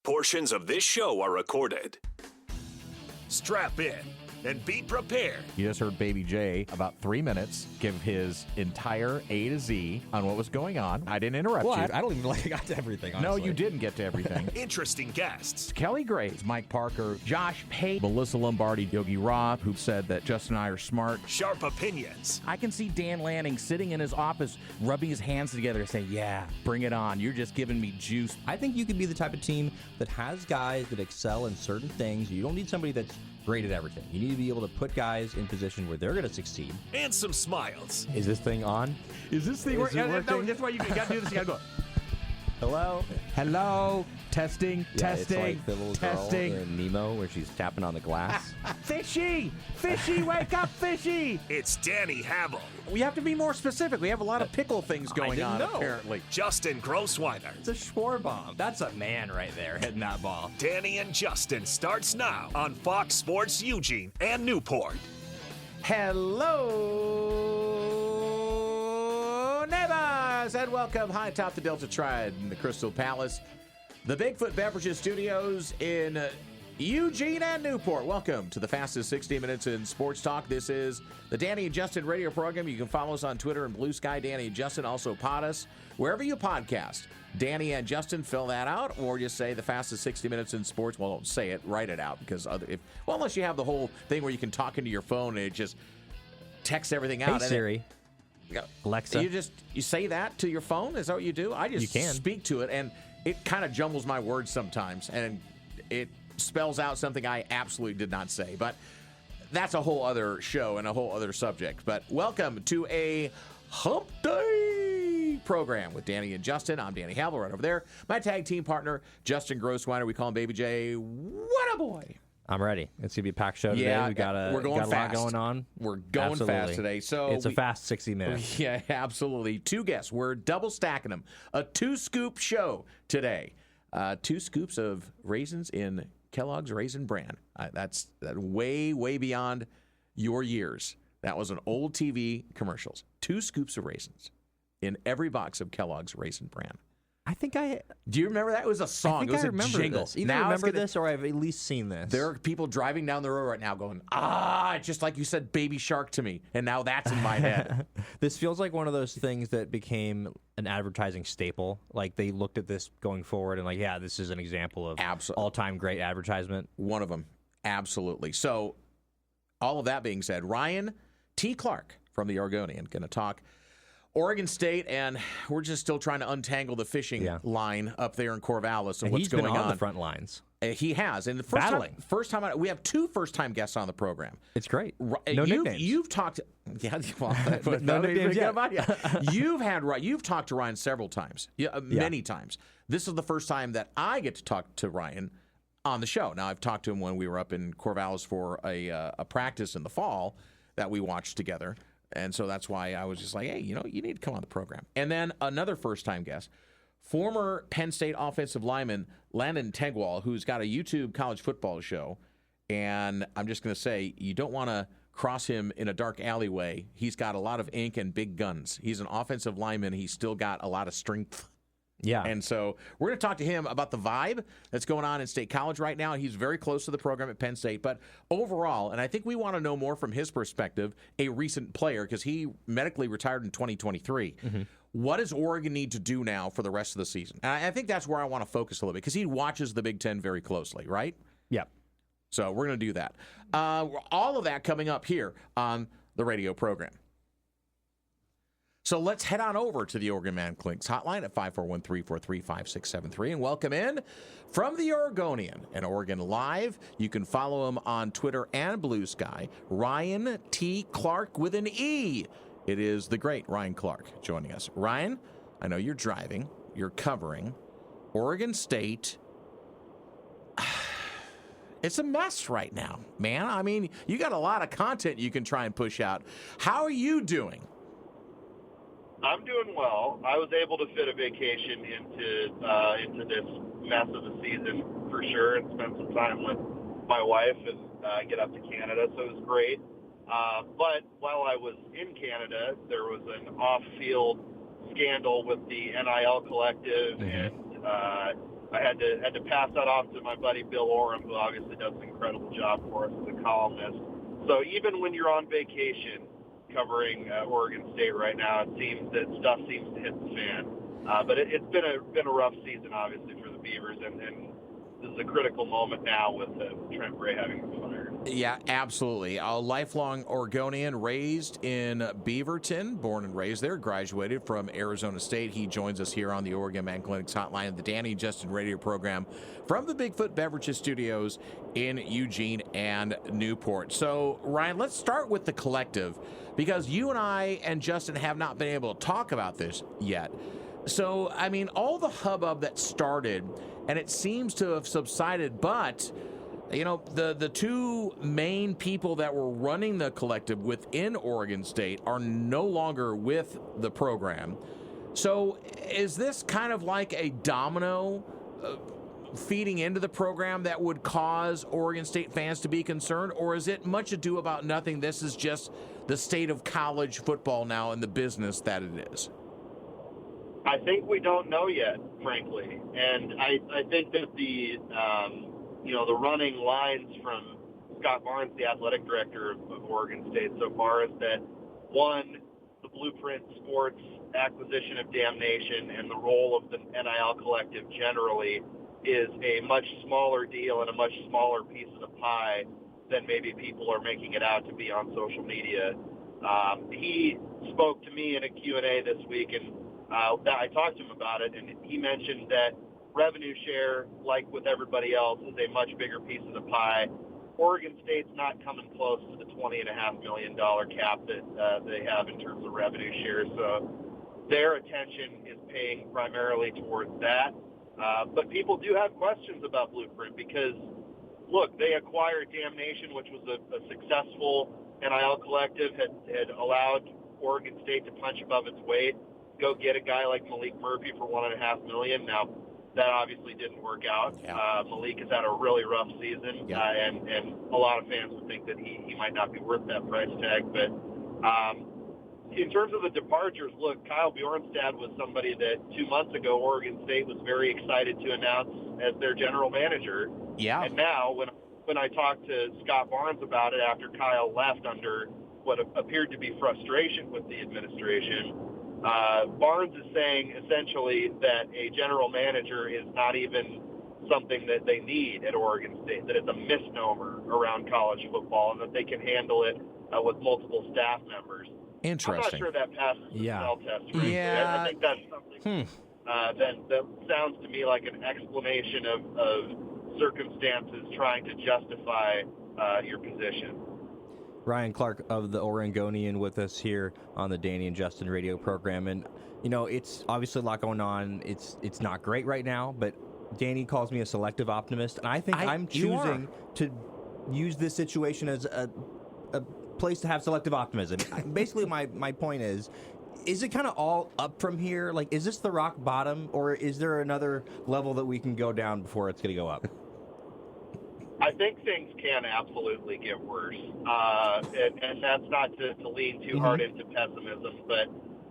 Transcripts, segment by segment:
Portions of this show are recorded. Strap in and be prepared. You just heard Baby J about 3 minutes give his entire A to Z on what was going on. I didn't interrupt you. I don't even like I got to everything, honestly. No, you didn't get to everything. Interesting guests. Kelly Graves, Mike Parker, Josh Pate, Melissa Lombardi, Yogi Roth, who said that Justin and I are smart. Sharp opinions. I can see Dan Lanning sitting in his office, rubbing his hands together and saying, yeah, bring it on. You're just giving me juice. I think you could be the type of team that has guys that excel in certain things. You don't need somebody that's great at everything. You need to be able to put guys in position where they're going to succeed. And some smiles. Is this thing on? Is this thing working? No, that's why you got to do this. You got to go. Hello? Hello? Testing, Yeah, testing, it's like the little testing. girl in Nemo where she's tapping on the glass. Fishy! Fishy, wake up, Fishy! It's Danny Havel. We have to be more specific. We have a lot of pickle things going on, apparently. Justin Grossweiner. It's a Schwar bomb. That's a man right there hitting that ball. Danny and Justin starts now on Fox Sports Eugene and Newport. Hello, neighbors, and welcome high atop the Delta Triad in the Crystal Palace, the Bigfoot Beverages Studios in Eugene and Newport. Welcome to the fastest 60 minutes in sports talk. This is the Danny and Justin radio program. You can follow us on Twitter and Blue Sky, Danny and Justin. Also pod us wherever you podcast. Danny and Justin, fill that out, or just say the fastest 60 minutes in sports. Well, don't say it, write it out, because unless you have the whole thing where you can talk into your phone and it just texts everything out. Hey, Siri. Alexa. You say that to your phone? Is that what you do? I just speak to it, and it kind of jumbles my words sometimes, and it spells out something I absolutely did not say. But that's a whole other show and a whole other subject. But welcome to a Hump Day program with Danny and Justin. I'm Danny Havel right over there. My tag team partner, Justin Grossweiner. We call him Baby J. What a boy. I'm ready. It's going to be a packed show today. Yeah, we're going fast. A lot going on. We're going fast today. So it's a fast 60 minutes. Yeah, absolutely. Two guests. We're double stacking them. A two-scoop show today. 2 scoops of raisins in Kellogg's Raisin Bran. That's way, way beyond your years. That was an old TV commercials. 2 scoops of raisins in every box of Kellogg's Raisin Bran. Do you remember that? It was a song. It was a jingle. This. Either remember this or I've at least seen this. There are people driving down the road right now going, just like you said Baby Shark to me. And now that's in my head. This feels like one of those things that became an advertising staple. Like they looked at this going forward and like, yeah, this is an example of all-time great advertisement. One of them. Absolutely. So all of that being said, Ryan T. Clarke from the Oregonian going to talk Oregon State, and we're just still trying to untangle the fishing line up there in Corvallis and what's going on. He's been on the front lines. He has. And the first time we have 2 first-time guests on the program. It's great. No nicknames. You've talked. Yeah, well, but no nicknames yet. You've talked to Ryan several times. Many times. This is the first time that I get to talk to Ryan on the show. Now, I've talked to him when we were up in Corvallis for a practice in the fall that we watched together. And so that's why I was just like, hey, you need to come on the program. And then another first-time guest, former Penn State offensive lineman Landon Tengwall, who's got a YouTube college football show. And I'm just going to say, you don't want to cross him in a dark alleyway. He's got a lot of ink and big guns. He's an offensive lineman. He's still got a lot of strength. Yeah. And so we're going to talk to him about the vibe that's going on in State College right now. He's very close to the program at Penn State. But overall, and I think we want to know more from his perspective, a recent player, because he medically retired in 2023. Mm-hmm. What does Oregon need to do now for the rest of the season? And I think that's where I want to focus a little bit, because he watches the Big Ten very closely, right? Yeah. So we're going to do that. All of that coming up here on the radio program. So let's head on over to the Oregon Man Clinks hotline at 541-343-5673 and welcome in from the Oregonian and Oregon Live. You can follow him on Twitter and Blue Sky, Ryan T. Clarke with an E. It is the great Ryan Clarke joining us. Ryan, I know you're driving. You're covering Oregon State. It's a mess right now, man. I mean, you got a lot of content you can try and push out. How are you doing? I'm doing well. I was able to fit a vacation into this mess of the season for sure, and spend some time with my wife and get up to Canada, so it was great. But while I was in Canada, there was an off-field scandal with the NIL collective, and I had to pass that off to my buddy Bill Oram, who obviously does an incredible job for us as a columnist. So even when you're on vacation covering Oregon State right now, it seems that stuff seems to hit the fan. But it's been a rough season, obviously, for the Beavers, and this is a critical moment now with Trent Bray having been fired. Yeah, absolutely. A lifelong Oregonian, raised in Beaverton, born and raised there, graduated from Arizona State. He joins us here on the Oregon Man Clinics hotline, the Danny and Justin radio program from the Bigfoot Beverages Studios in Eugene and Newport. So, Ryan, let's start with the collective, because you and I and Justin have not been able to talk about this yet. So, I mean, all the hubbub that started, and it seems to have subsided, but you know, the two main people that were running the collective within Oregon State are no longer with the program. So is this kind of like a domino feeding into the program that would cause Oregon State fans to be concerned? Or is it much ado about nothing? This is just the state of college football now and the business that it is. I think we don't know yet, frankly. And I think that the running lines from Scott Barnes, the athletic director of Oregon State so far, is that, one, the Blueprint Sports acquisition of Damnation and the role of the NIL collective generally is a much smaller deal and a much smaller piece of the pie than maybe people are making it out to be on social media. He spoke to me in a Q&A this week, and I talked to him about it, and he mentioned that revenue share, like with everybody else, is a much bigger piece of the pie. Oregon State's not coming close to the $20.5 million cap that they have in terms of revenue share, so their attention is paying primarily towards that. But people do have questions about Blueprint because, look, they acquired Damnation, which was a successful NIL collective, had allowed Oregon State to punch above its weight, go get a guy like Malik Murphy for $1.5 million. Now, that obviously didn't work out. Yeah. Malik has had a really rough season, and a lot of fans would think that he might not be worth that price tag. But in terms of the departures, look, Kyle Bjornstad was somebody that 2 months ago Oregon State was very excited to announce as their general manager. Yeah. And now when I talked to Scott Barnes about it after Kyle left under what appeared to be frustration with the administration, Barnes is saying essentially that a general manager is not even something that they need at Oregon State, that it's a misnomer around college football and that they can handle it with multiple staff members. Interesting. I'm not sure that passes the smell test. Frankly. Yeah. I think that's something that sounds to me like an explanation of circumstances trying to justify your position. Ryan Clarke of the Oregonian with us here on the Danny and Justin radio program. And, you know, it's obviously a lot going on. It's not great right now, but Danny calls me a selective optimist. And I think I'm choosing to use this situation as a place to have selective optimism. Basically, my point is it kind of all up from here? Like, is this the rock bottom, or is there another level that we can go down before it's going to go up? I think things can absolutely get worse, and that's not to lean too hard into pessimism, but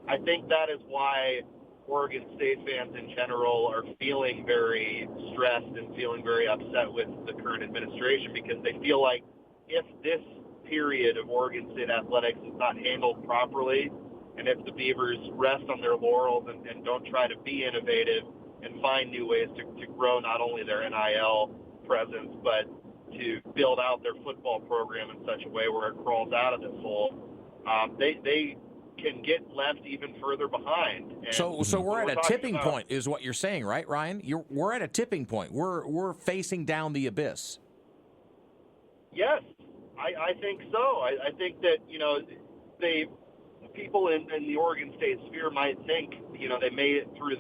I think that is why Oregon State fans in general are feeling very stressed and feeling very upset with the current administration, because they feel like if this period of Oregon State athletics is not handled properly, and if the Beavers rest on their laurels and don't try to be innovative and find new ways to grow not only their NIL presence, but to build out their football program in such a way where it crawls out of this hole, they can get left even further behind. And so we're at a tipping point, is what you're saying, right, Ryan? We're at a tipping point. We're facing down the abyss. Yes, I think so. I think that, you know, people in the Oregon State sphere might think, you know, they made it through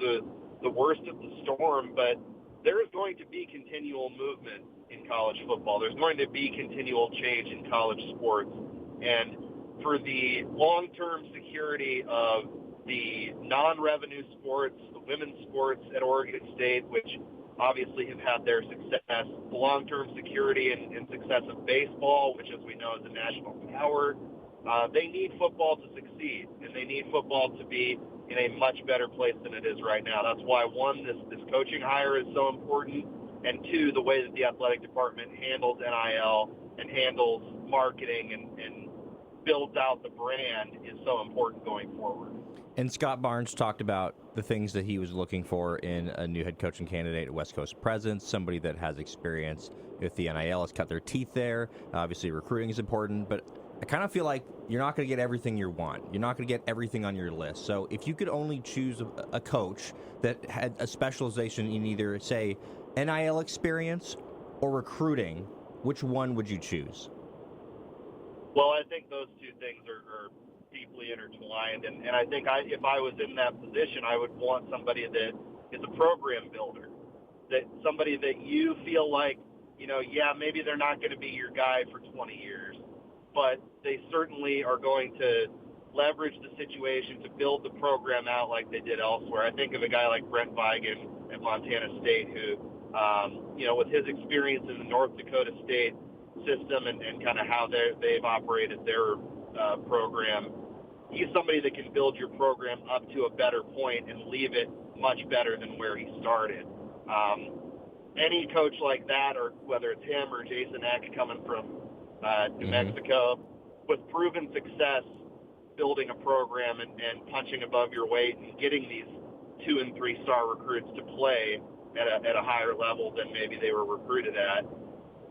the worst of the storm, but there is going to be continual movement in college football. There's going to be continual change in college sports. And for the long-term security of the non-revenue sports, the women's sports at Oregon State, which obviously have had their success, the long-term security and success of baseball, which, as we know, is a national power, they need football to succeed, and they need football to be in a much better place than it is right now. That's why, one, this coaching hire is so important, and two, the way that the athletic department handles NIL and handles marketing and builds out the brand is so important going forward. And Scott Barnes talked about the things that he was looking for in a new head coaching candidate, a West Coast presence, somebody that has experience with the NIL, has cut their teeth there. Obviously, recruiting is important, but I kind of feel like you're not going to get everything you want. You're not going to get everything on your list. So if you could only choose a coach that had a specialization in either, say, NIL experience or recruiting, which one would you choose? Well, I think those two things are deeply intertwined, and I think if I was in that position, I would want somebody that is a program builder, that somebody that you feel like, yeah, maybe they're not going to be your guy for 20 years, but they certainly are going to leverage the situation to build the program out like they did elsewhere. I think of a guy like Brent Vigen at Montana State who, with his experience in the North Dakota State system and kind of how they've operated their program, he's somebody that can build your program up to a better point and leave it much better than where he started. Any coach like that, or whether it's him or Jason Eck coming from New Mexico, with proven success building a program and punching above your weight and getting these 2- and 3-star recruits to play at a higher level than maybe they were recruited at,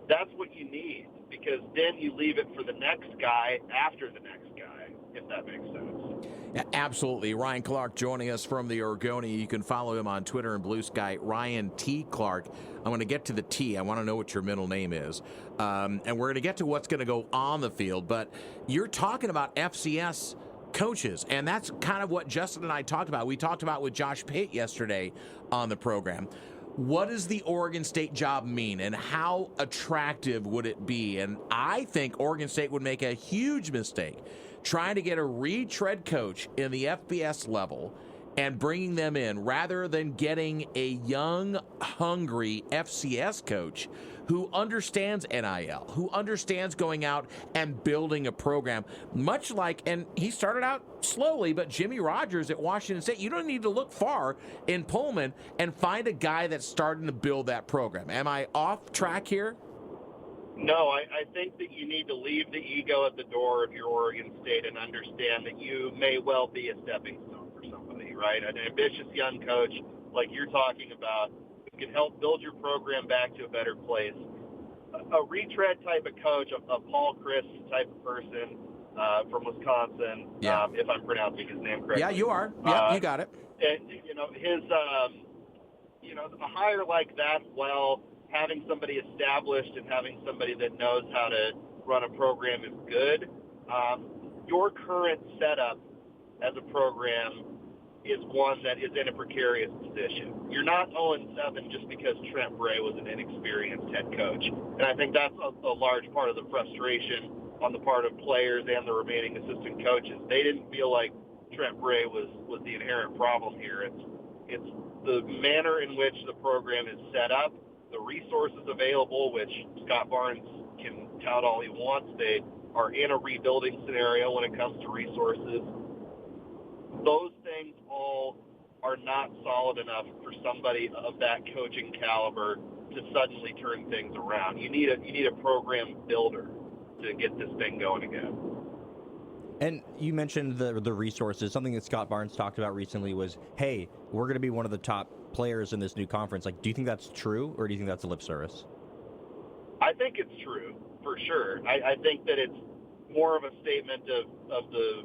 that's what you need, because then you leave it for the next guy after the next guy, if that makes sense. Yeah, absolutely. Ryan Clarke joining us from the Oregonian. You can follow him on Twitter and Blue Sky, Ryan T. Clarke. I'm going to get to the T. I want to know what your middle name is. And we're going to get to what's going to go on the field. But you're talking about FCS coaches, and that's kind of what Justin and I talked about. We talked about with Josh Pate yesterday on the program. What does the Oregon State job mean, and how attractive would it be? And I think Oregon State would make a huge mistake trying to get a retread coach in the FBS level and bringing them in rather than getting a young, hungry FCS coach who understands NIL, who understands going out and building a program, much like, and he started out slowly, but Jimmy Rogers at Washington State, you don't need to look far in Pullman and find a guy that's starting to build that program. Am I off track here? No, I think that you need to leave the ego at the door of your Oregon State and understand that you may well be a stepping stone for somebody, right? An ambitious young coach like you're talking about who can help build your program back to a better place. A retread type of coach, a Paul Chris type of person from Wisconsin, if I'm pronouncing his name correctly. Yeah, you are. Yeah, you got it. And, his, a hire like that, having somebody established and having somebody that knows how to run a program is good. Your current setup as a program is one that is in a precarious position. You're not 0-7 just because Trent Bray was an inexperienced head coach. And I think that's a large part of the frustration on the part of players and the remaining assistant coaches. They didn't feel like Trent Bray was the inherent problem here. It's the manner in which the program is set up, the resources available, which Scott Barnes can tout all he wants. They are in a rebuilding scenario when it comes to resources. Those things all are not solid enough for somebody of that coaching caliber to suddenly turn things around. You need a program builder to get this thing going again. And you mentioned the resources. Something that Scott Barnes talked about recently was, hey, we're going to be one of the top players in this new conference. Like, do you think that's true, or do you think that's a lip service? I think it's true, for sure. I think that it's more of a statement of the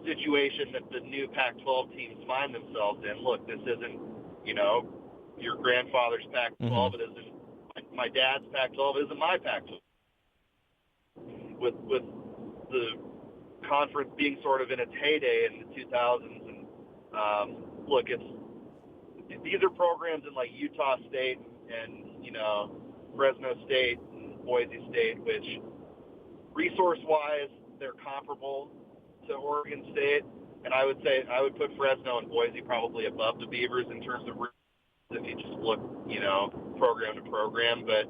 situation that the new Pac-12 teams find themselves in. Look, this isn't, your grandfather's Pac-12. It isn't my dad's Pac-12. It isn't my Pac-12. With the conference being sort of in its heyday in the 2000s, and look, these are programs in like Utah State and Fresno State and Boise State, which resource-wise they're comparable to Oregon State, and I would put Fresno and Boise probably above the Beavers in terms of if you just look program to program. But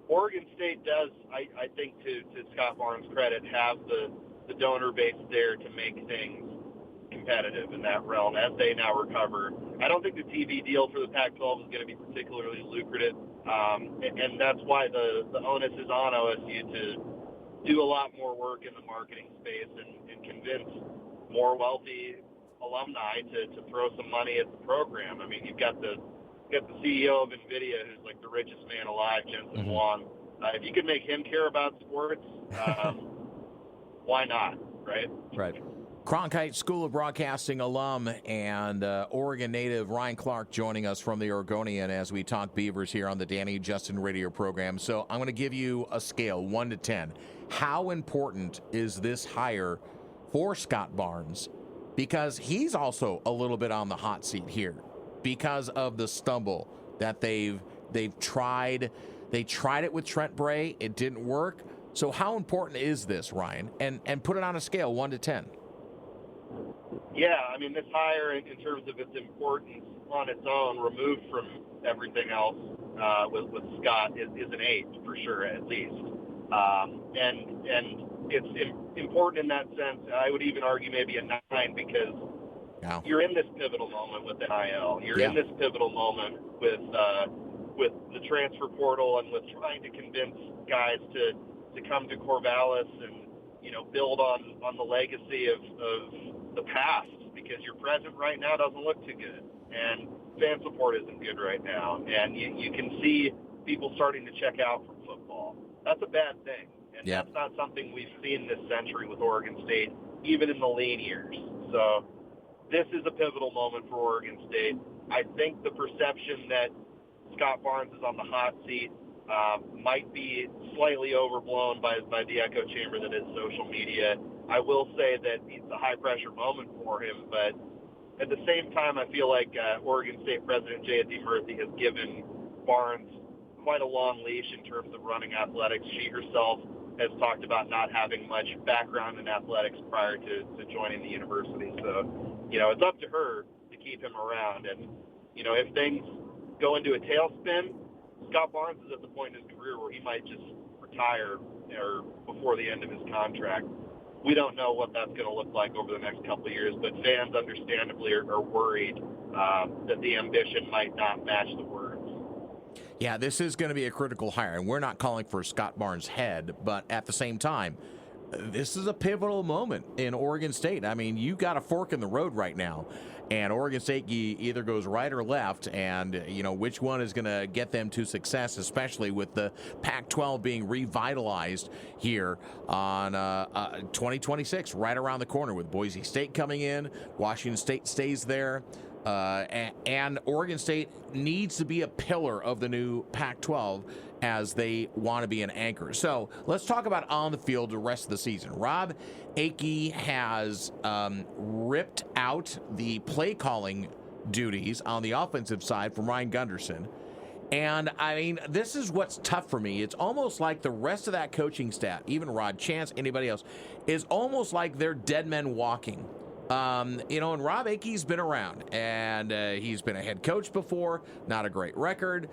Oregon State does, I think, to Scott Barnes' credit, have the donor base there to make things competitive in that realm as they now recover. I don't think the TV deal for the Pac-12 is going to be particularly lucrative, and that's why the onus is on OSU to do a lot more work in the marketing space and convince more wealthy alumni to throw some money at the program. I mean, you've got the CEO of NVIDIA, who's like the richest man alive, Jensen Huang. If you could make him care about sports, why not, right? Right. Cronkite School of Broadcasting alum and Oregon native Ryan Clarke joining us from the Oregonian as we talk Beavers here on the Danny and Justin radio program. So I'm going to give you a scale, 1 to 10. How important is this hire for Scott Barnes? Because he's also a little bit on the hot seat here because of the stumble that they've tried. They tried it with Trent Bray. It didn't work. So how important is this, Ryan? And put it on a scale, 1 to 10. Yeah, I mean, this hire, in terms of its importance on its own, removed from everything else with Scott, is an 8 for sure, at least. And it's important in that sense. I would even argue maybe a 9 because you're in this pivotal moment with NIL. You're in this pivotal moment with the transfer portal and with trying to convince guys to come to Corvallis and, build on the legacy of the past, because your present right now doesn't look too good. And fan support isn't good right now. And you can see people starting to check out from football. That's a bad thing. And that's not something we've seen this century with Oregon State, even in the lean years. So this is a pivotal moment for Oregon State. I think the perception that Scott Barnes is on the hot seat might be slightly overblown by the echo chamber that is social media. I will say that it's a high-pressure moment for him, but at the same time, I feel like Oregon State President J.D. Murphy has given Barnes quite a long leash in terms of running athletics. She herself has talked about not having much background in athletics prior to joining the university. So, it's up to her to keep him around. And, if things go into a tailspin, Scott Barnes is at the point in his career where he might just retire or before the end of his contract. We don't know what that's going to look like over the next couple of years, but fans understandably are worried that the ambition might not match the words. Yeah, this is going to be a critical hire, and we're not calling for Scott Barnes' head, but at the same time, this is a pivotal moment in Oregon State. I mean, you got a fork in the road right now, and Oregon State either goes right or left, and, which one is going to get them to success, especially with the Pac-12 being revitalized here on 2026, right around the corner with Boise State coming in, Washington State stays there, and Oregon State needs to be a pillar of the new Pac-12 as they want to be an anchor. So let's talk about on the field the rest of the season. Rob Akey has ripped out the play calling duties on the offensive side from Ryan Gunderson. And, I mean, this is what's tough for me. It's almost like the rest of that coaching staff, even Rod Chance, anybody else, is almost like they're dead men walking. And Rob Akey's been around, and he's been a head coach before, not a great record.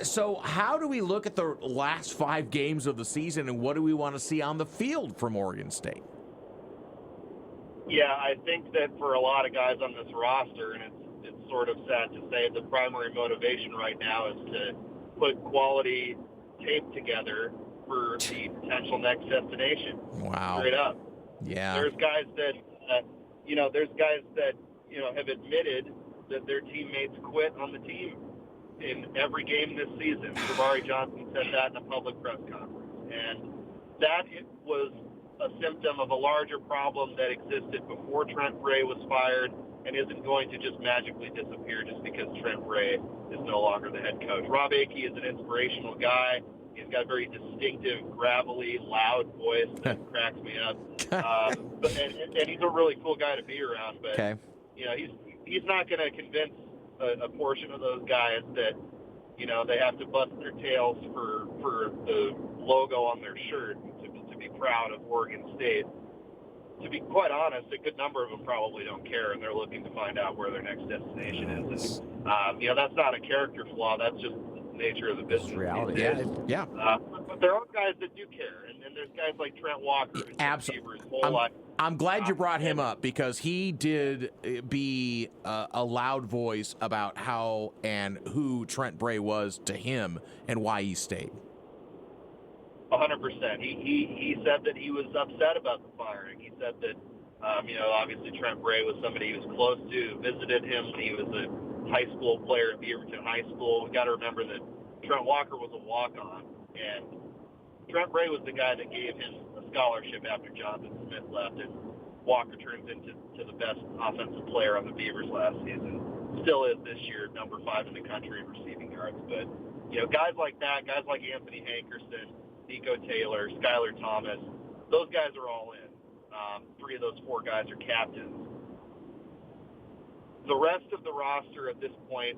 So how do we look at the last 5 games of the season, and what do we want to see on the field from Oregon State? Yeah, I think that for a lot of guys on this roster, and it's sort of sad to say, the primary motivation right now is to put quality tape together for the potential next destination. Wow. Straight up. Yeah. There's guys that have admitted that their teammates quit on the team in every game this season. Jabari Johnson said that in a public press conference. And that was a symptom of a larger problem that existed before Trent Bray was fired and isn't going to just magically disappear just because Trent Bray is no longer the head coach. Rob Akey is an inspirational guy. He's got a very distinctive, gravelly, loud voice that cracks me up. And he's a really cool guy to be around. But, he's not going to convince a portion of those guys that, they have to bust their tails for the logo on their shirt to be proud of Oregon State. To be quite honest, a good number of them probably don't care, and they're looking to find out where their next destination is. And, that's not a character flaw. That's just nature of the business. It's reality. Yeah. But there are guys that do care, and there's guys like Trent Walker. Absolutely. Whole life. I'm glad you brought him up because he did be a loud voice about how and who Trent Bray was to him and why he stayed. 100%. He said that he was upset about the firing. He said that, obviously Trent Bray was somebody he was close to, visited him when he was a high school player at Beaverton High School. We've got to remember that Trent Walker was a walk-on, and Trent Bray was the guy that gave him a scholarship after Jonathan Smith left, and Walker turns into the best offensive player on the Beavers last season. Still is this year, number 5 in the country in receiving yards. But, guys like that, guys like Anthony Hankerson, Nico Taylor, Skylar Thomas, those guys are all in. 3 of those 4 guys are captains. The rest of the roster at this point,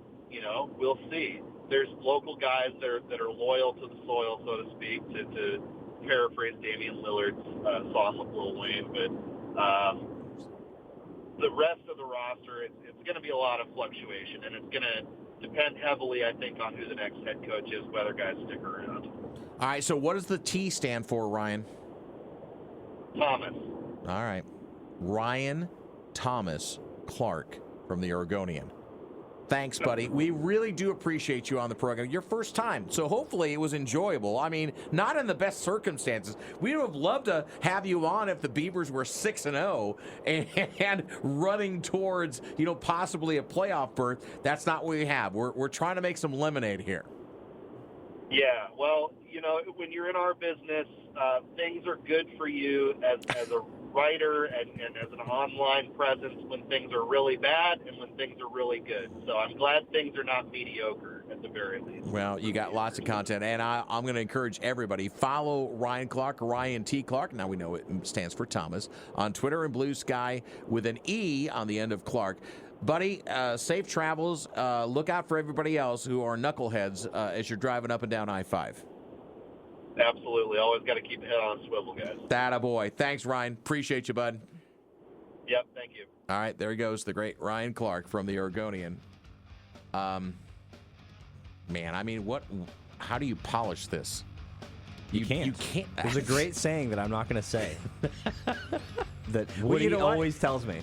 we'll see. There's local guys that are loyal to the soil, so to speak, to paraphrase Damian Lillard's song with Lil Wayne. But the rest of the roster, it's going to be a lot of fluctuation, and it's going to depend heavily, I think, on who the next head coach is, whether guys stick around. All right, so what does the T stand for, Ryan? Thomas. All right. Ryan Thomas Clarke from the Oregonian. Thanks, buddy. We really do appreciate you on the program. Your first time, so hopefully it was enjoyable. I mean, not in the best circumstances. We would have loved to have you on if the Beavers were 6-0 and running towards, possibly a playoff berth. That's not what we have. We're trying to make some lemonade here. Yeah, well, when you're in our business, things are good for you as a writer and as an online presence when things are really bad and when things are really good. So I'm glad things are not mediocre at the very least. Well, you got lots of content, and I'm going to encourage everybody, follow Ryan Clarke, Ryan T. Clarke, now we know it stands for Thomas, on Twitter and Blue Sky with an E on the end of Clarke. Buddy, safe travels. Look out for everybody else who are knuckleheads as you're driving up and down I-5. Absolutely. Always got to keep the head on a swivel, guys. That-a-boy. Thanks, Ryan. Appreciate you, bud. Yep, thank you. All right, there he goes, the great Ryan Clarke from the Oregonian. Man, I mean, how do you polish this? You can't. You can't. There's a great saying that I'm not going to say that Woody always tells me.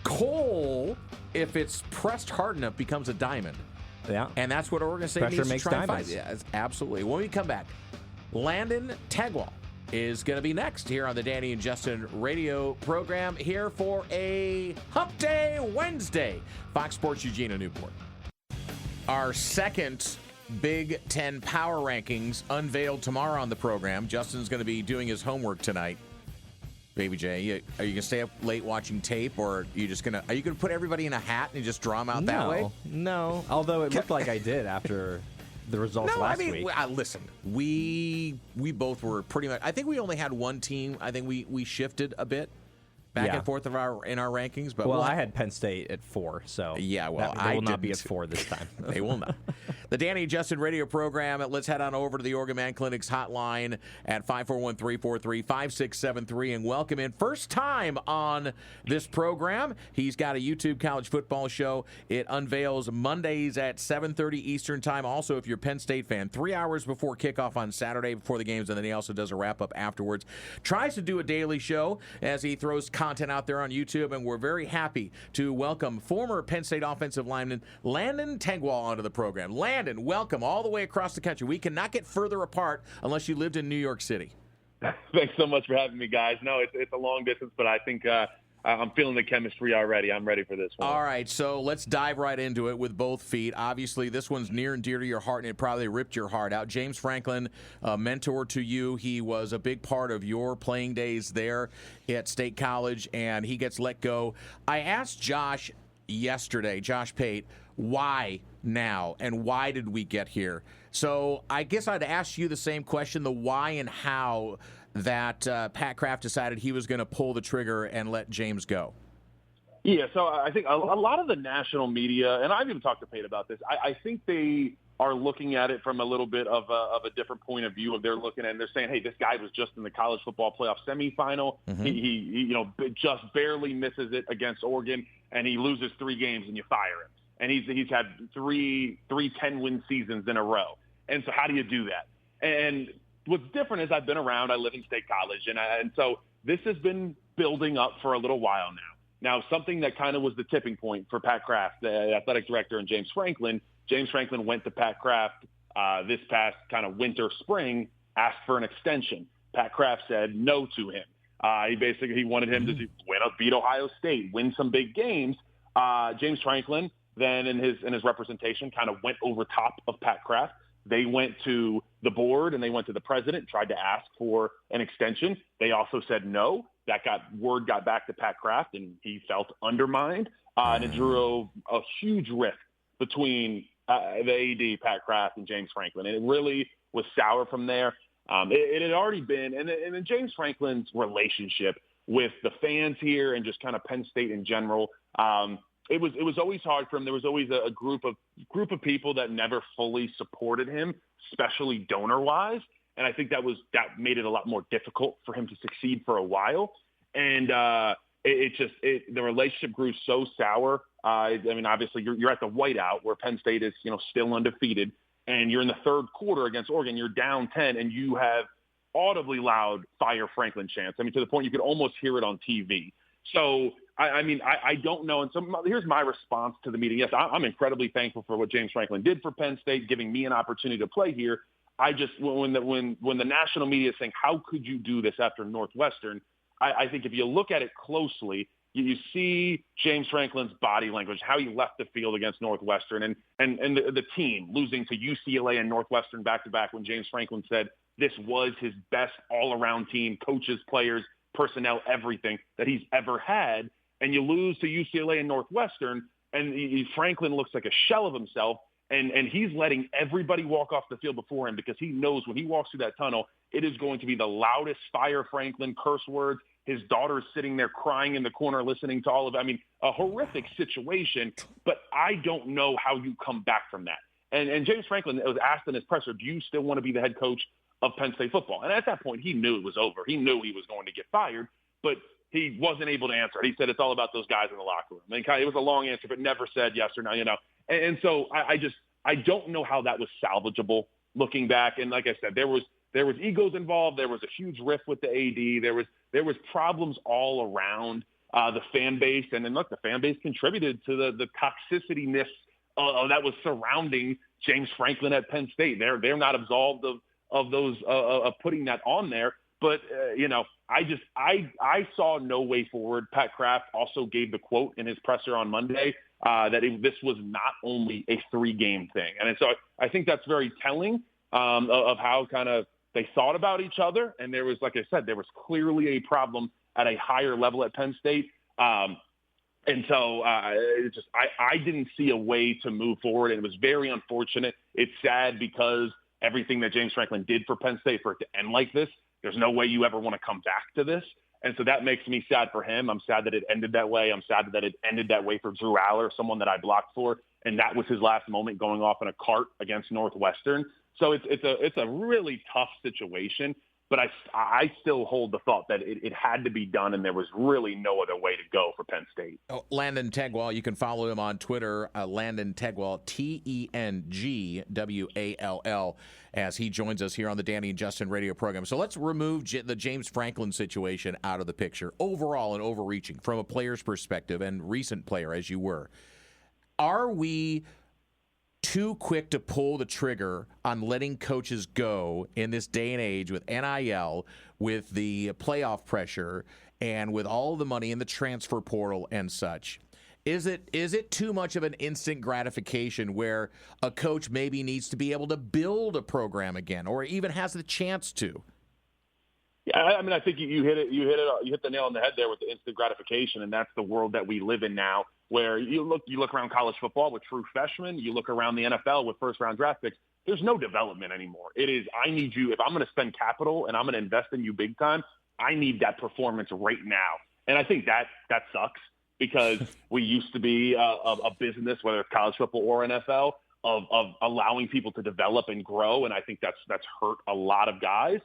Coal, if it's pressed hard enough, becomes a diamond. Yeah. And that's what Oregon State Pressure needs makes to try and find. diamonds. Yeah, absolutely. When we come back, Landon Tengwall is going to be next here on the Danny and Justin radio program here for a Hump Day Wednesday. Fox Sports Eugene Newport. Our second Big Ten Power Rankings unveiled tomorrow on the program. Justin's going to be doing his homework tonight. Baby J, are you going to stay up late watching tape, or are you going to put everybody in a hat and just draw them out that way? No. Although it looked like I did after the results last week. Listen, we both were pretty much. I think we only had one team. I think we shifted a bit back and forth in our rankings. But I had Penn State at 4, so yeah, they will not be at 4 this time. They will not. The Danny and Justin radio program. Let's head on over to the Oregon Man Clinic's hotline at 541-343-5673 and welcome in. First time on this program. He's got a YouTube college football show. It unveils Mondays at 7:30 Eastern time. Also, if you're a Penn State fan, 3 hours before kickoff on Saturday before the games, and then he also does a wrap-up afterwards. Tries to do a daily show as he throws content out there on YouTube, and we're very happy to welcome former Penn State offensive lineman Landon Tengwall onto the program. Landon, welcome all the way across the country. We cannot get further apart unless you lived in New York City. Thanks so much for having me, guys. No, it's a long distance, but I think I'm feeling the chemistry already. I'm ready for this one. All right, so let's dive right into it with both feet. Obviously, this one's near and dear to your heart, and it probably ripped your heart out. James Franklin, a mentor to you. He was a big part of your playing days there at State College, and he gets let go. I asked Josh yesterday, Josh Pate, why now, and why did we get here? So I guess I'd ask you the same question, the why and how that Pat Kraft decided he was going to pull the trigger and let James go. Yeah, so I think a lot of the national media, and I've even talked to Pate about this, I think they are looking at it from a little bit of a different point of view. They're looking at it and they're saying, hey, this guy was just in the college football playoff semifinal. Mm-hmm. He just barely misses it against Oregon, and he loses 3 games and you fire him. And he's had three 10-win seasons in a row. And so how do you do that? And what's different is I've been around. I live in State College, and so this has been building up for a little while now. Now, something that kind of was the tipping point for Pat Kraft, the athletic director, and James Franklin went to Pat Kraft this past kind of winter, spring, asked for an extension. Pat Kraft said no to him. He wanted him to beat Ohio State, win some big games. James Franklin then in his representation kind of went over top of Pat Kraft. They went to the board and they went to the president, tried to ask for an extension. They also said no. Word got back to Pat Kraft, and he felt undermined, and it drew a huge rift between the AD, Pat Kraft, and James Franklin, and it really was sour from there. It had already been, and then James Franklin's relationship with the fans here and just kind of Penn State in general, it was always hard for him. There was always a group of people that never fully supported him, especially donor-wise. And I think that made it a lot more difficult for him to succeed for a while. And the relationship grew so sour. I mean, obviously you're at the whiteout where Penn State is, still undefeated, and you're in the third quarter against Oregon. You're down 10, and you have audibly loud "Fire Franklin" chants. I mean, to the point you could almost hear it on TV. So, I don't know. And so here's my response to the meeting. Yes, I'm incredibly thankful for what James Franklin did for Penn State, giving me an opportunity to play here. When the national media is saying, how could you do this after Northwestern? I think if you look at it closely, you see James Franklin's body language, how he left the field against Northwestern, and the team losing to UCLA and Northwestern back-to-back when James Franklin said this was his best all-around team, coaches, players, personnel, everything that he's ever had. And you lose to UCLA and Northwestern, and Franklin looks like a shell of himself. And he's letting everybody walk off the field before him because he knows when he walks through that tunnel, it is going to be the loudest "Fire Franklin" curse words. His daughter's sitting there crying in the corner listening to all of it. I mean, a horrific situation, but I don't know how you come back from that. And James Franklin was asked in his presser, do you still want to be the head coach of Penn State football? And at that point, he knew it was over. He knew he was going to get fired, but he wasn't able to answer it. He said it's all about those guys in the locker room. I mean, it was a long answer, but never said yes or no, And so I don't know how that was salvageable looking back. And like I said, there was egos involved. There was a huge rift with the AD. There was problems all around the fan base. And then look, the fan base contributed to the toxicity-ness that was surrounding James Franklin at Penn State. They're not absolved of those of putting that on there. But I saw no way forward. Pat Kraft also gave the quote in his presser on Monday that this was not only a 3-game thing. And so I think that's very telling of how kind of they thought about each other. And there was, like I said, there was clearly a problem at a higher level at Penn State. And so I didn't see a way to move forward. And it was very unfortunate. It's sad because everything that James Franklin did for Penn State, for it to end like this, there's no way you ever want to come back to this. And so that makes me sad for him. I'm sad that it ended that way. I'm sad that it ended that way for Drew Aller, someone that I blocked for. And that was his last moment, going off in a cart against Northwestern. So it's a really tough situation. But I still hold the thought that it had to be done, and there was really no other way to go for Penn State. Landon Tengwall, you can follow him on Twitter, Landon Tengwall, Tengwall, as he joins us here on the Danny and Justin radio program. So let's remove the James Franklin situation out of the picture. Overall and overreaching, from a player's perspective, and recent player as you were, are we too quick to pull the trigger on letting coaches go in this day and age with NIL, with the playoff pressure, and with all the money in the transfer portal and such? Is it too much of an instant gratification where a coach maybe needs to be able to build a program again, or even has the chance to? Yeah, I mean, I think you hit the nail on the head there with the instant gratification, and that's the world that we live in now, where you look around college football with true freshmen, you look around the NFL with first-round draft picks. There's no development anymore. It is, I need you, if I'm going to spend capital and I'm going to invest in you big time, I need that performance right now. And I think that sucks, because we used to be a business, whether it's college football or NFL, of allowing people to develop and grow, and I think that's hurt a lot of guys.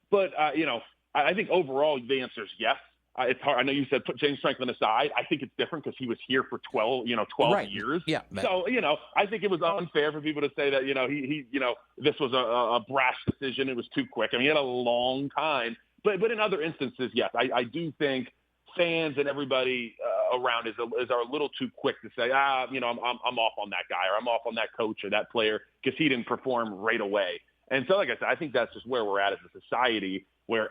But I think overall the answer is yes. it's hard. I know you said put James Franklin aside. I think it's different because he was here for 12 right. years. Yeah. So, I think it was unfair for people to say that, he this was a brash decision. It was too quick. I mean, he had a long time. But in other instances, yes, I do think fans and everybody around are a little too quick to say, I'm off on that guy or I'm off on that coach or that player because he didn't perform right away. And so, like I said, I think that's just where we're at as a society, where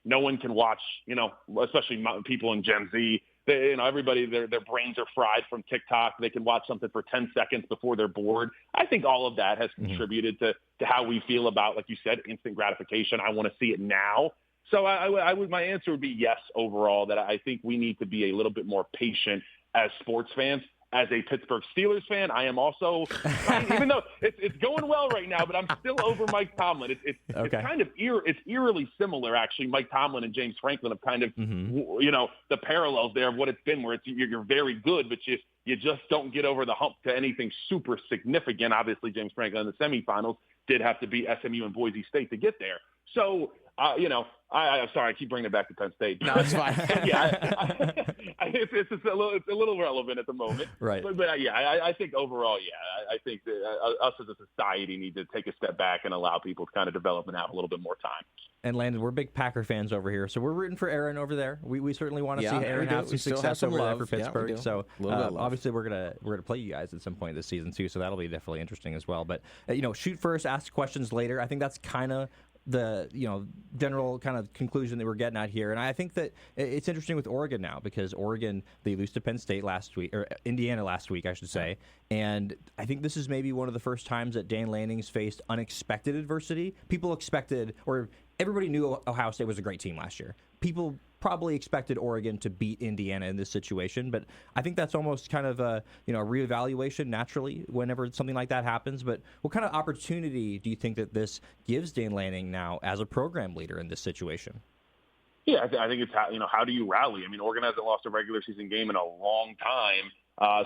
no one can watch, especially people in Gen Z. Everybody, their brains are fried from TikTok. They can watch something for 10 seconds before they're bored. I think all of that has contributed to how we feel about, like you said, instant gratification. I want to see it now. So my answer would be yes overall, that I think we need to be a little bit more patient as sports fans. As a Pittsburgh Steelers fan, I am also, even though it's going well right now, but I'm still over Mike Tomlin. It's kind of it's eerily similar, actually. Mike Tomlin and James Franklin have kind of, the parallels there of what it's been, where you're very good, but you just don't get over the hump to anything super significant. Obviously, James Franklin in the semifinals did have to beat SMU and Boise State to get there. So, I'm sorry, I keep bringing it back to Penn State. No, it's fine. It's a little relevant at the moment. Right. But I think overall, I think that us as a society need to take a step back and allow people to kind of develop and have a little bit more time. And Landon, we're big Packer fans over here, so we're rooting for Aaron over there. We certainly want to see Aaron have some success over there for Pittsburgh. Yeah, so obviously we're gonna play you guys at some point this season too, so that'll be definitely interesting as well. But shoot first, ask questions later. I think that's kind of the general kind of conclusion that we're getting at here. And I think that it's interesting with Oregon now, because Oregon, they lose to Penn State last week, or Indiana last week, I should say. And I think this is maybe one of the first times that Dan Lanning's faced unexpected adversity. People expected, or everybody knew Ohio State was a great team last year. People probably expected Oregon to beat Indiana in this situation, but I think that's almost kind of a reevaluation naturally whenever something like that happens. But what kind of opportunity do you think that this gives Dan Lanning now as a program leader in this situation? Yeah, I think it's how do you rally? I mean, Oregon hasn't lost a regular season game in a long time.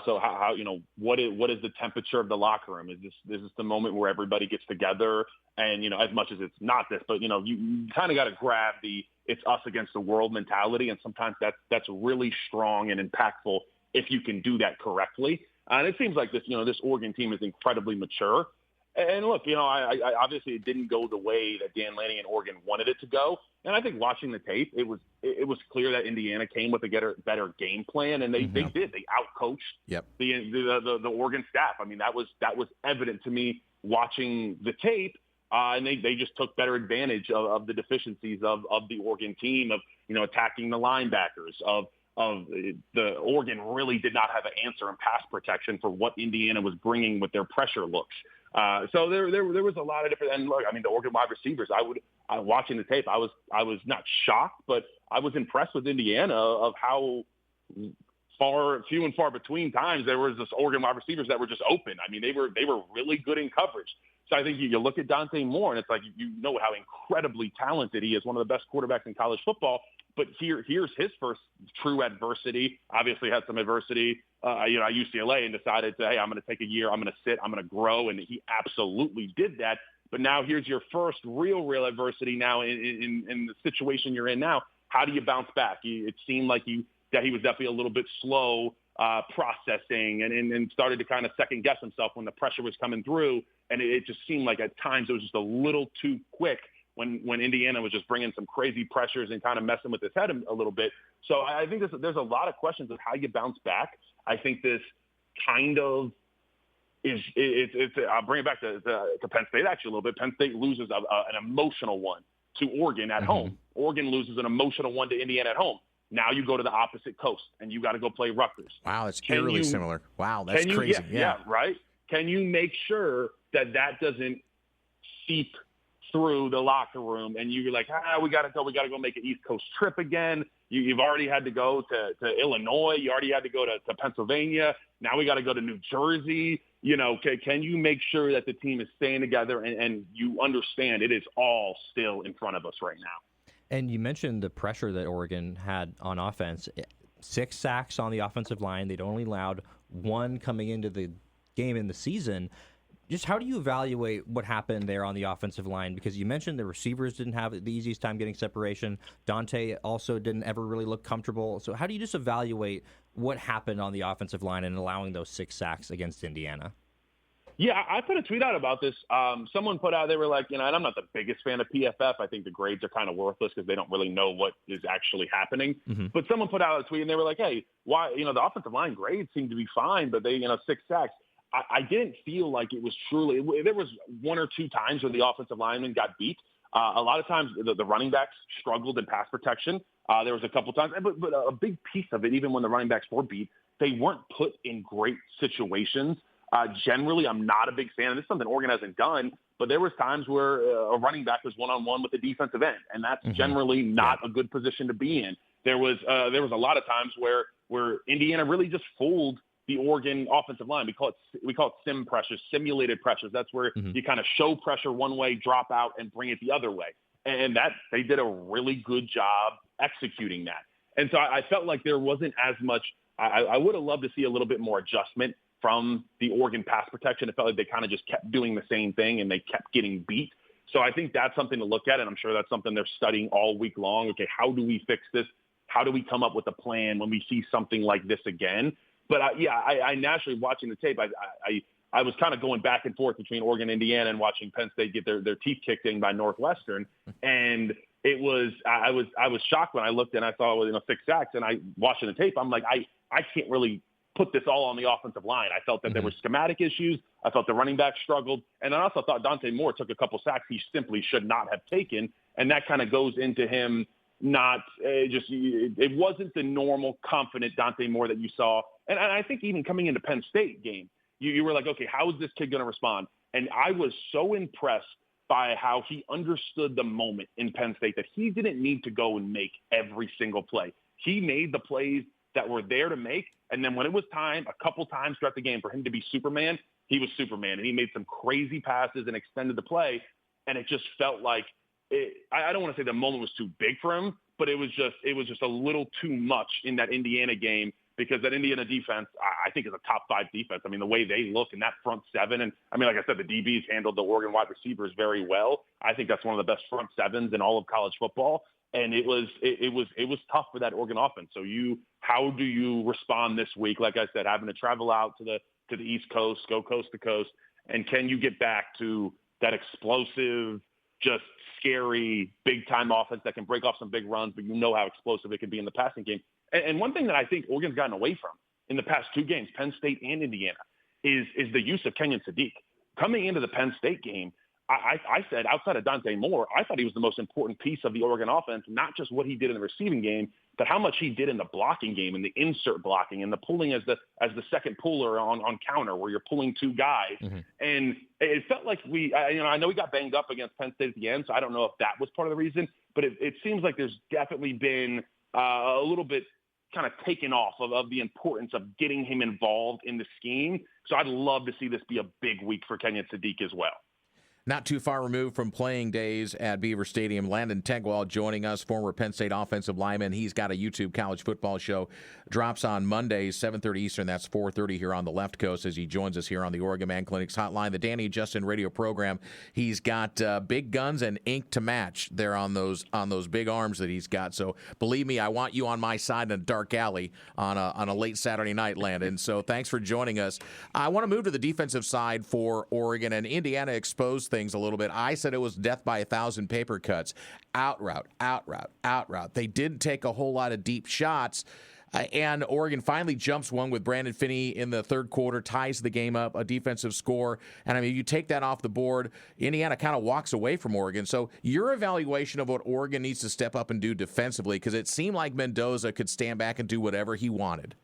So how what is the temperature of the locker room? Is this the moment where everybody gets together? And as much as it's not this, but you kind of got to grab the it's us against the world mentality, and sometimes that's really strong and impactful if you can do that correctly. And it seems like this Oregon team is incredibly mature. And look, I obviously it didn't go the way that Dan Lanning and Oregon wanted it to go. And I think watching the tape, it was clear that Indiana came with a better game plan, and they did. They outcoached the Oregon staff. I mean, that was evident to me watching the tape. And they just took better advantage of the deficiencies of the Oregon team, of attacking the linebackers, of the Oregon really did not have an answer in pass protection for what Indiana was bringing with their pressure looks. So there was a lot of different. And look, I mean, the Oregon wide receivers. Watching the tape, I was not shocked, but I was impressed with Indiana of how few and far between times there was this Oregon wide receivers that were just open. I mean, they were really good in coverage. So I think you look at Dante Moore, and it's like how incredibly talented he is, one of the best quarterbacks in college football. But here's his first true adversity. Obviously had some adversity at UCLA and decided to, hey, I'm going to take a year, I'm going to sit, I'm going to grow, and he absolutely did that. But now here's your first real adversity now in the situation you're in now. How do you bounce back? It seemed like that he was definitely a little bit slow processing and started to kind of second guess himself when the pressure was coming through. And it just seemed like at times it was just a little too quick when Indiana was just bringing some crazy pressures and kind of messing with his head a little bit. So I think there's a lot of questions of how you bounce back. I think this kind of I'll bring it back to Penn State actually a little bit. Penn State loses an emotional one to Oregon at home. Oregon loses an emotional one to Indiana at home. Now you go to the opposite coast, and you got to go play Rutgers. Wow, it's eerily similar. Wow, that's crazy. Yeah, right? Can you make sure that doesn't seep through the locker room, and you're like, we got to go make an East Coast trip again. You've already had to go to Illinois. You already had to go to Pennsylvania. Now we got to go to New Jersey. Can you make sure that the team is staying together and you understand it is all still in front of us right now? And you mentioned the pressure that Oregon had on offense. 6 sacks on the offensive line. They'd only allowed 1 coming into the game in the season. Just how do you evaluate what happened there on the offensive line? Because you mentioned the receivers didn't have the easiest time getting separation. Dante also didn't ever really look comfortable. So how do you just evaluate what happened on the offensive line and allowing those 6 sacks against Indiana? Yeah, I put a tweet out about this. Someone put out, they were like, and I'm not the biggest fan of PFF. I think the grades are kind of worthless because they don't really know what is actually happening. Mm-hmm. But someone put out a tweet and they were like, hey, why, the offensive line grades seem to be fine, but they, 6 sacks. I didn't feel like it was truly, there was 1 or 2 times where the offensive lineman got beat. A lot of times the running backs struggled in pass protection. There was a couple times, but a big piece of it, even when the running backs were beat, they weren't put in great situations. Generally, I'm not a big fan, and this is something Oregon hasn't done, but there was times where a running back was one-on-one with the defensive end, and that's generally not a good position to be in. There was a lot of times where Indiana really just fooled the Oregon offensive line. We call it sim pressures, simulated pressures. That's where you kind of show pressure one way, drop out, and bring it the other way. And that they did a really good job executing that. And so I felt like there wasn't as much. I would have loved to see a little bit more adjustment from the Oregon pass protection. It felt like they kind of just kept doing the same thing and they kept getting beat. So I think that's something to look at, and I'm sure that's something they're studying all week long. Okay, how do we fix this? How do we come up with a plan when we see something like this again? But I naturally, watching the tape, I was kind of going back and forth between Oregon, Indiana, and watching Penn State get their teeth kicked in by Northwestern. And it was I was shocked when I looked and I saw 6 sacks, and I watching the tape. I'm like, I can't really put this all on the offensive line. I felt that there were schematic issues. I felt the running back struggled, and I also thought Dante Moore took a couple sacks he simply should not have taken, and that kind of goes into him not it wasn't the normal confident Dante Moore that you saw. And I think even coming into Penn State game, you were like, okay, how is this kid going to respond? And I was so impressed by how he understood the moment in Penn State that he didn't need to go and make every single play. He made the plays that were there to make. And then when it was time, a couple times throughout the game for him to be Superman, he was Superman. And he made some crazy passes and extended the play. And it just felt like, I don't want to say the moment was too big for him, but it was just a little too much in that Indiana game, because that Indiana defense, I think, is a top 5 defense. I mean, the way they look in that front 7, and I mean, like I said, the DBs handled the Oregon wide receivers very well. I think that's one of the best front 7s in all of college football. And it was tough for that Oregon offense. So how do you respond this week? Like I said, having to travel out to the East Coast, go coast to coast, and can you get back to that explosive, just scary, big-time offense that can break off some big runs, but how explosive it can be in the passing game? And one thing that I think Oregon's gotten away from in the past 2 games, Penn State and Indiana, is the use of Kenyon Sadiq. Coming into the Penn State game, I said, outside of Dante Moore, I thought he was the most important piece of the Oregon offense, not just what he did in the receiving game, but how much he did in the blocking game, and the insert blocking, and the pulling as the second puller on counter, where you're pulling 2 guys. And it felt like I know we got banged up against Penn State at the end, so I don't know if that was part of the reason, but it seems like there's definitely been a little bit kind of taken off of the importance of getting him involved in the scheme. So I'd love to see this be a big week for Kenyon Sadiq as well. Not too far removed from playing days at Beaver Stadium, Landon Tengwall joining us, former Penn State offensive lineman. He's got a YouTube college football show. Drops on Mondays, 7:30 Eastern. That's 4:30 here on the left coast as he joins us here on the Oregon Man Clinics hotline, the Danny and Justin radio program. He's got big guns and ink to match there on those big arms that he's got. So believe me, I want you on my side in a dark alley on a late Saturday night, Landon. So thanks for joining us. I want to move to the defensive side for Oregon, and Indiana exposed things a little bit. I said it was death by 1,000 paper cuts. Out route. They didn't take a whole lot of deep shots. And Oregon finally jumps one with Brandon Finney in the third quarter, ties the game up, a defensive score. And, I mean, you take that off the board, Indiana kind of walks away from Oregon. So your evaluation of what Oregon needs to step up and do defensively, because it seemed like Mendoza could stand back and do whatever he wanted.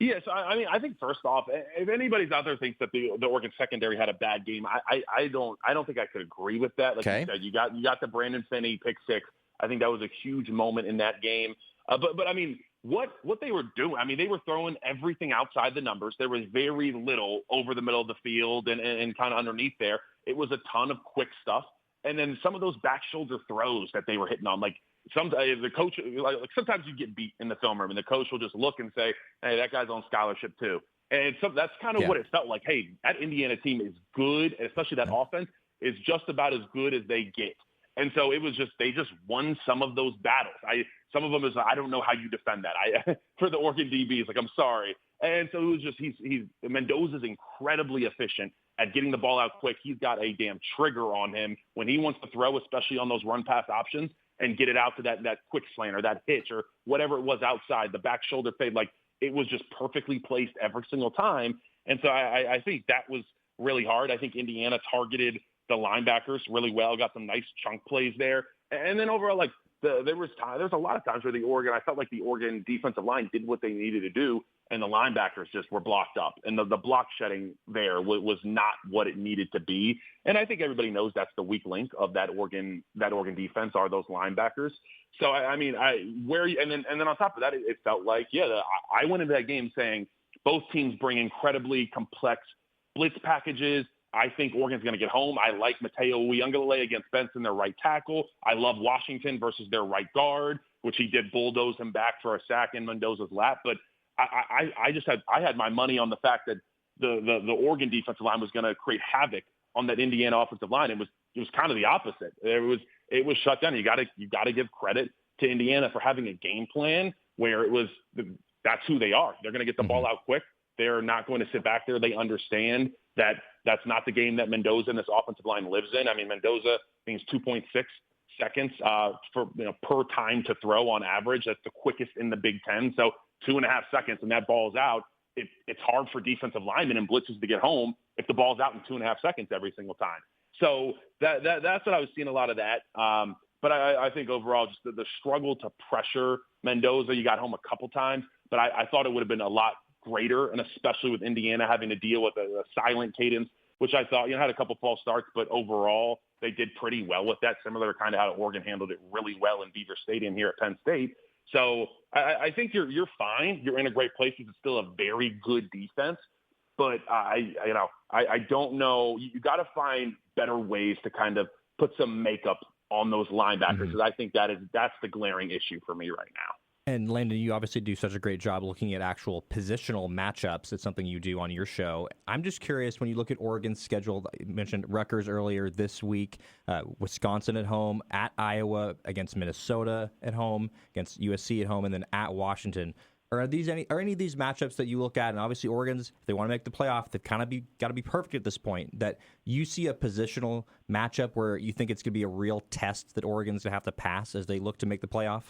Yes, I think first off, if anybody's out there thinks that the Oregon secondary had a bad game, I don't think I could agree with that. Like you said, you got the Brandon Finney pick 6. I think that was a huge moment in that game. But I mean, what they were doing, I mean, they were throwing everything outside the numbers. There was very little over the middle of the field and kind of underneath there. It was a ton of quick stuff. And then some of those back shoulder throws that they were hitting on, like sometimes the coach, like sometimes you get beat in the film room and the coach will just look and say, hey, that guy's on scholarship too. And so that's kind of what it felt like. Hey, that Indiana team is good, and especially that offense is just about as good as they get. And so it was just, they just won some of those battles. Some of them is, I don't know how you defend that. For the Oregon DBs, like, I'm sorry. And so it was just, Mendoza's incredibly efficient at getting the ball out quick. He's got a damn trigger on him when he wants to throw, especially on those run pass options, and get it out to that quick slant or that hitch or whatever it was outside, the back shoulder fade. Like, it was just perfectly placed every single time. And so I think that was really hard. I think Indiana targeted the linebackers really well, got some nice chunk plays there. And then overall, like, there was a lot of times where I felt like the Oregon defensive line did what they needed to do, and the linebackers just were blocked up. And the block shedding there was not what it needed to be. And I think everybody knows that's the weak link of that Oregon defense are those linebackers. So, and then on top of that, it felt like, I went into that game saying both teams bring incredibly complex blitz packages. I think Oregon's going to get home. I like Mateo Uyunglele against Benson, their right tackle. I love Washington versus their right guard, which he did bulldoze him back for a sack in Mendoza's lap. But I had my money on the fact that the Oregon defensive line was going to create havoc on that Indiana offensive line. It was kind of the opposite. It was shut down. You got to give credit to Indiana for having a game plan where that's who they are. They're going to get the ball out quick. They're not going to sit back there. They understand that that's not the game that Mendoza and this offensive line lives in. I mean, Mendoza means 2.6 seconds per time to throw on average. That's the quickest in the Big Ten. So 2.5 seconds and that ball's out. It's hard for defensive linemen and blitzes to get home if the ball's out in 2.5 seconds every single time. So that's what I was seeing, a lot of that. But I think overall, just the struggle to pressure Mendoza, you got home a couple times, but I thought it would have been a lot greater, and especially with Indiana having to deal with a silent cadence, which I thought, had a couple false starts, but overall they did pretty well with that, similar to kind of how Oregon handled it really well in Beaver Stadium here at Penn State. So I think you're fine. You're in a great place. It's still a very good defense, but I don't know. You got to find better ways to kind of put some makeup on those linebackers, because I think that's the glaring issue for me right now. And Landon, you obviously do such a great job looking at actual positional matchups. It's something you do on your show. I'm just curious, when you look at Oregon's schedule, you mentioned Rutgers earlier this week, Wisconsin at home, at Iowa, against Minnesota at home, against USC at home, and then at Washington. Are any of these matchups that you look at, and obviously Oregon's, if they want to make the playoff, they've kind of got to be perfect at this point, that you see a positional matchup where you think it's going to be a real test that Oregon's going to have to pass as they look to make the playoff?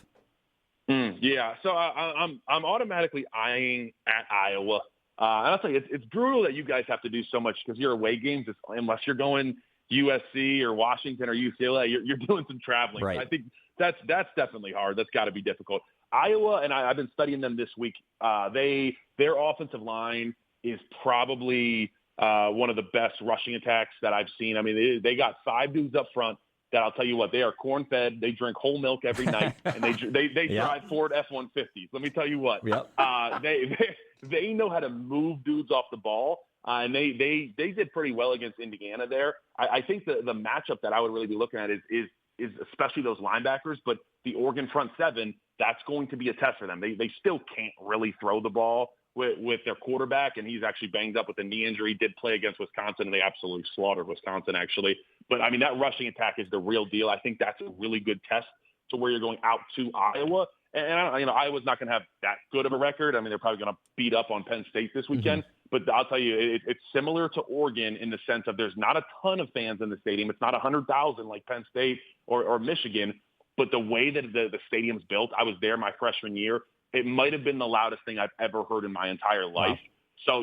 Yeah, so I'm automatically eyeing at Iowa. And I'll tell you, it's brutal that you guys have to do so much, because your away games, unless you're going USC or Washington or UCLA, you're doing some traveling. Right. I think that's definitely hard. That's got to be difficult. Iowa, and I've been studying them this week. Their offensive line is probably one of the best rushing attacks that I've seen. I mean, they got 5 dudes up front that, I'll tell you what, they are corn-fed. They drink whole milk every night, and they drive Ford F-150s. Let me tell you what, they know how to move dudes off the ball, and they did pretty well against Indiana there. I think the matchup that I would really be looking at is especially those linebackers, but the Oregon front seven, that's going to be a test for them. They still can't really throw the ball with their quarterback, and he's actually banged up with a knee injury. He did play against Wisconsin, and they absolutely slaughtered Wisconsin, actually. But, I mean, that rushing attack is the real deal. I think that's a really good test to where you're going out to Iowa. And Iowa's not going to have that good of a record. I mean, they're probably going to beat up on Penn State this weekend. But I'll tell you, it's similar to Oregon in the sense of there's not a ton of fans in the stadium. It's not 100,000 like Penn State or Michigan. But the way that the stadium's built, I was there my freshman year. It might have been the loudest thing I've ever heard in my entire life. Wow. So,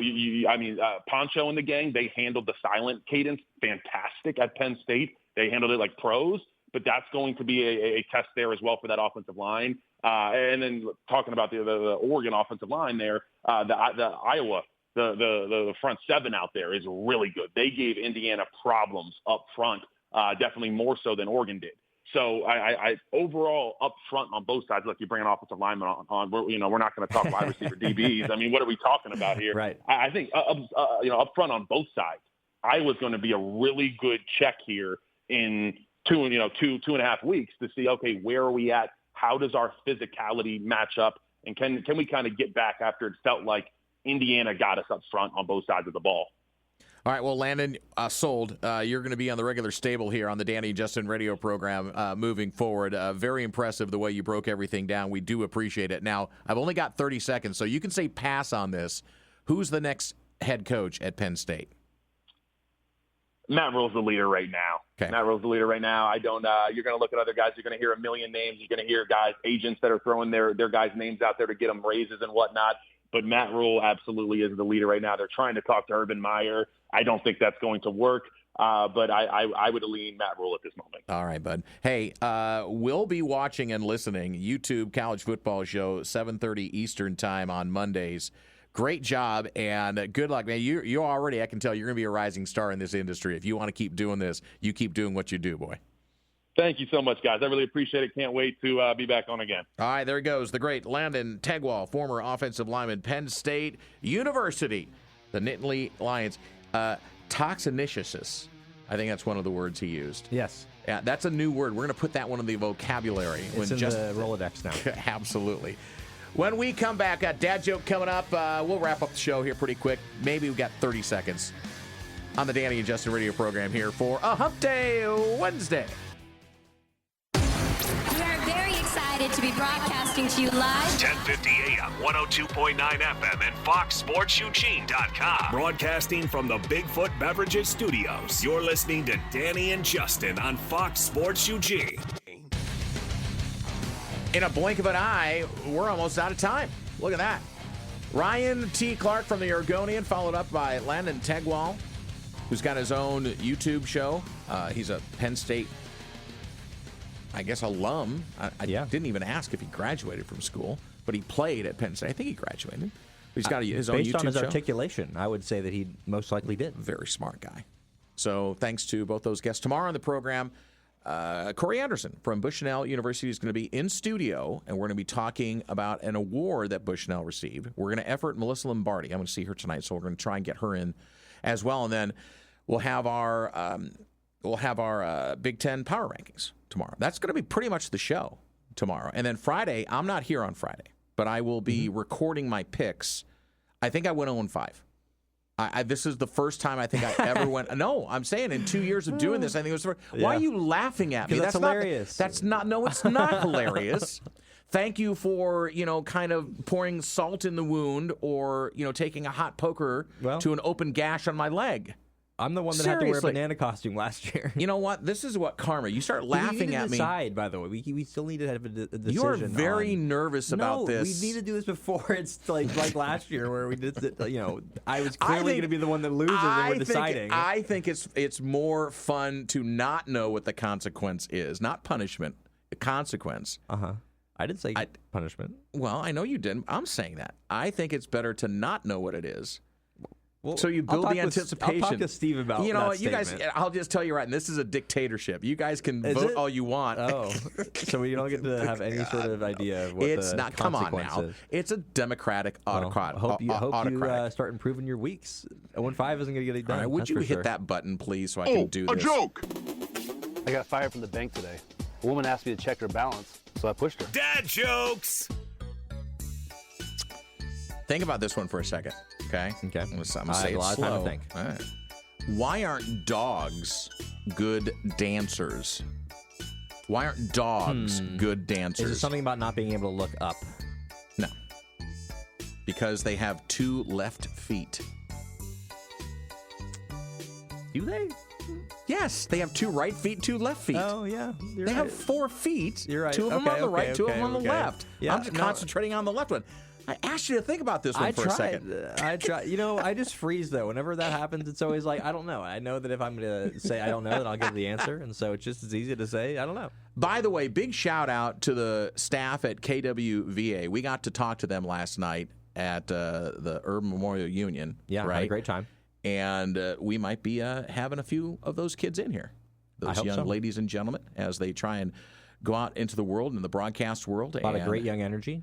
Poncho and the gang, they handled the silent cadence fantastic at Penn State. They handled it like pros, but that's going to be a test there as well for that offensive line. And then talking about the Oregon offensive line there, the Iowa, the front seven out there is really good. They gave Indiana problems up front, definitely more so than Oregon did. So I overall up front on both sides, look, you bring an offensive lineman on we're not going to talk wide receiver DBs. I mean, what are we talking about here? Right. I think up front on both sides, Iowa's going to be a really good check here in 2.5 weeks to see, okay, where are we at? How does our physicality match up? And can we kind of get back after it felt like Indiana got us up front on both sides of the ball. All right, well, Landon, sold. You're going to be on the regular stable here on the Danny and Justin radio program moving forward. Very impressive the way you broke everything down. We do appreciate it. Now, I've only got 30 seconds, so you can say pass on this. Who's the next head coach at Penn State? Matt Rule's the leader right now. Okay. Matt Rule's the leader right now. I don't. You're going to look at other guys. You're going to hear a million names. You're going to hear agents that are throwing their guys' names out there to get them raises and whatnot. But Matt Rule absolutely is the leader right now. They're trying to talk to Urban Meyer. I don't think that's going to work. But I would lean Matt Rule at this moment. All right, bud. Hey, we'll be watching and listening. YouTube College Football Show, 7:30 Eastern Time on Mondays. Great job, and good luck, man. You already, I can tell, you're going to be a rising star in this industry. If you want to keep doing this, you keep doing what you do, boy. Thank you so much, guys. I really appreciate it. Can't wait to be back on again. All right, there he goes. The great Landon Tengwall, former offensive lineman, Penn State University, the Nittany Lions. Toxinicious. I think that's one of the words he used. Yes. Yeah, that's a new word. We're going to put that one in the vocabulary. It's in the Rolodex now. Absolutely. When we come back, Dad Joke coming up. We'll wrap up the show here pretty quick. Maybe we've got 30 seconds on the Danny and Justin radio program here for a Hump Day Wednesday. We are very excited to be broadcasting to you live. 1050 AM, 102.9 FM, and FoxSportsEugene.com. Broadcasting from the Bigfoot Beverages Studios. You're listening to Danny and Justin on Fox Sports Eugene. In a blink of an eye, we're almost out of time. Look at that. Ryan T. Clarke from the Oregonian, followed up by Landon Tengwall, who's got his own YouTube show. He's a Penn State, I guess, alum. I didn't even ask if he graduated from school, but he played at Penn State. I think he graduated. He's got his own YouTube show. Based on his articulation, I would say that he most likely did. Very smart guy. So thanks to both those guests. Tomorrow on the program, Corey Anderson from Bushnell University is going to be in studio, and we're going to be talking about an award that Bushnell received. We're going to effort Melissa Lombardi. I'm going to see her tonight, so we're going to try and get her in as well. And then we'll have our Big Ten power rankings tomorrow. That's going to be pretty much the show tomorrow. And then Friday, I'm not here on Friday, but I will be recording my picks. I think I went 0-5. This is the first time I think I ever went. No, I'm saying in 2 years of doing this, I think it was the first. Why are you laughing at me? That's hilarious. No, it's not hilarious. Thank you for, kind of pouring salt in the wound or, taking a hot poker to an open gash on my leg. I'm the one that had to wear a banana costume last year. You know what? This is what karma. You start laughing at me. Decide, by the way. We still need to have a decision. You are very nervous about this. No, we need to do this before it's like last year where we did. I was clearly going to be the one that loses, and we're deciding. I think it's more fun to not know what the consequence is, not punishment. The consequence. I didn't say punishment. Well, I know you didn't. I'm saying that. I think it's better to not know what it is. Well, so you build the anticipation. I'll talk to Steve about that what, statement. you guys. I'll just tell you right. And this is a dictatorship. You guys can vote all you want. Oh, so we don't get to have any sort of idea of what it's the not. Come on consequence now. is. It's a democratic autocrat. I hope you start improving your weeks. 0-5 isn't going to get it done. All right, would you hit that button, please, so I can do this? A joke. I got fired from the bank today. A woman asked me to check her balance, so I pushed her. Dad jokes. Think about this one for a second. Okay. I'm going to say it slow. A lot of time to think. All right. Why aren't dogs good dancers? Why aren't dogs good dancers? Is it something about not being able to look up? No. Because they have 2 left feet. Do they? Yes, they have 2 right feet, 2 left feet. Oh, yeah. They have 4 feet. You're right. 2 of them on the right, 2 of them on the left. Yeah, I'm just concentrating on the left one. I asked you to think about this one for a second. I try. I just freeze, though. Whenever that happens, it's always like, I don't know. I know that if I'm going to say I don't know, then I'll give the answer. And so it's just as easy to say, I don't know. By the way, big shout out to the staff at KWVA. We got to talk to them last night at the Urban Memorial Union. Yeah, right? Had a great time. And we might be having a few of those kids in here. Those young ladies and gentlemen, as they try and go out into the world, in the broadcast world. A lot of great young energy.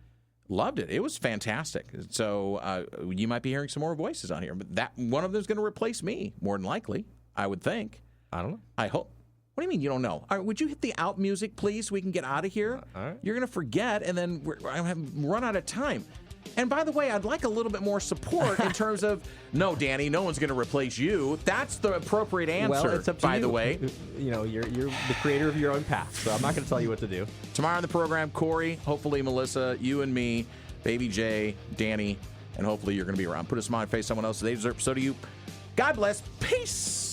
Loved it. It was fantastic. So you might be hearing some more voices on here. But that one of them is going to replace me, more than likely, I would think. I don't know. I hope. What do you mean you don't know? All right, would you hit the out music, please, so we can get out of here? All right. You're going to forget, and then I'm run out of time. And by the way, I'd like a little bit more support in terms of, no, Danny, no one's going to replace you. That's the appropriate answer, well, it's up to by you. the way. You know, you're the creator of your own path, so I'm not going to tell you what to do. Tomorrow on the program, Corey, hopefully Melissa, you and me, Baby J, Danny, and hopefully you're going to be around. Put a smile on your face, someone else. They deserve, so do you. God bless. Peace.